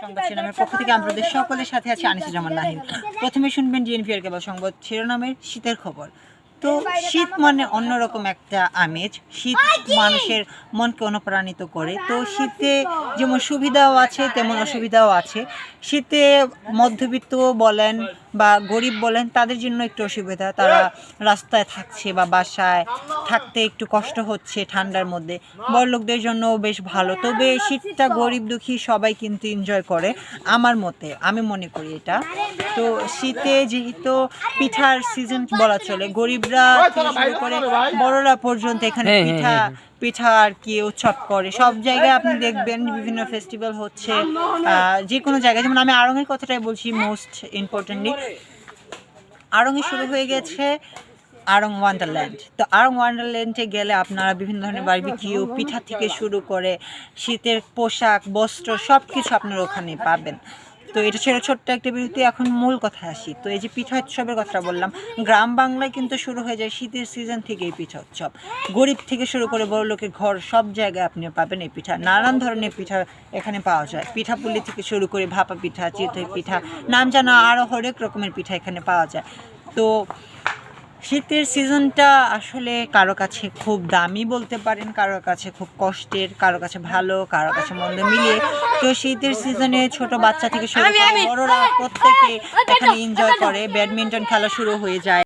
সংবাদ শিরোনামের পক্ষ থেকে আমাদের সকলের সাথে আছে আনিসুজ্জামান নাহিদ। প্রথমে শুনবেন ডিএনপিআর কেবল সংবাদ শিরোনামের শীতের খবর। তো শীত মানে অন্যরকম একটা আমেজ, শীত মানুষের মনকে অনুপ্রাণিত করে। তো শীতে যেমন সুবিধাও আছে তেমন অসুবিধাও আছে। শীতে মধ্যবিত্ত বলেন বা গরিব বলেন তাদের জন্য একটু অসুবিধা, তারা রাস্তায় থাকছে বা বাসায় থাকতে একটু কষ্ট হচ্ছে ঠান্ডার মধ্যে। বড়লোকদের জন্য বেশ ভালো, তবে শীতটা গরিব দুঃখী সবাই কিন্তু এনজয় করে আমার মতে, আমি মনে করি এটা। তো শীতে যেহেতু পিঠার সিজন বলা চলে, গরিবরা থেকে শুরু করে বড়রা পর্যন্ত এখানে পিঠা আর কি উৎসব করে। সব জায়গায় আপনি দেখবেন বিভিন্ন ফেস্টিভ্যাল হচ্ছে, যে কোনো জায়গায়। যেমন আমি আড়ংয়ের কথাটাই বলছি, মোস্ট ইম্পর্টেন্টলি আড়ংয়ে শুরু হয়ে গেছে আড়ং ওয়ান্ডারল্যান্ড। তো আড়ং ওয়ান্ডারল্যান্ডে গেলে আপনারা বিভিন্ন ধরনের বারবিকিউ, পিঠা থেকে শুরু করে শীতের পোশাক, বস্ত্র সব কিছু আপনারা ওখানে পাবেন। তো এটা ছিল ছোট্ট একটা বিরতি, এখন মূল কথায় আসি। তো এই যে পিঠা উৎসবের কথাটা বললাম, গ্রাম বাংলায় কিন্তু শুরু হয়ে যায় শীতের সিজন থেকে এই পিঠা উৎসব। গরিব থেকে শুরু করে বড় লোকের ঘর সব জায়গায় আপনি পাবেন এই পিঠা। নানান ধরনের পিঠা এখানে পাওয়া যায়, পিঠাপুলি থেকে শুরু করে ভাপা পিঠা, চিতই পিঠা, নাম জানা আরও হরেক রকমের পিঠা এখানে পাওয়া যায়। তো শীতের সিজনটা আসলে কারো কাছে খুব দামি বলতে পারেন, কারো কাছে খুব কষ্টের, কারো কাছে ভালো, কারো কাছে মন্দ মিলিয়ে। তো শীতের সিজনে ছোট বাচ্চা থেকে শুরু করে বড়রা প্রত্যেকে এখানে এনজয় করে। ব্যাডমিন্টন খেলা শুরু হয়ে যায়।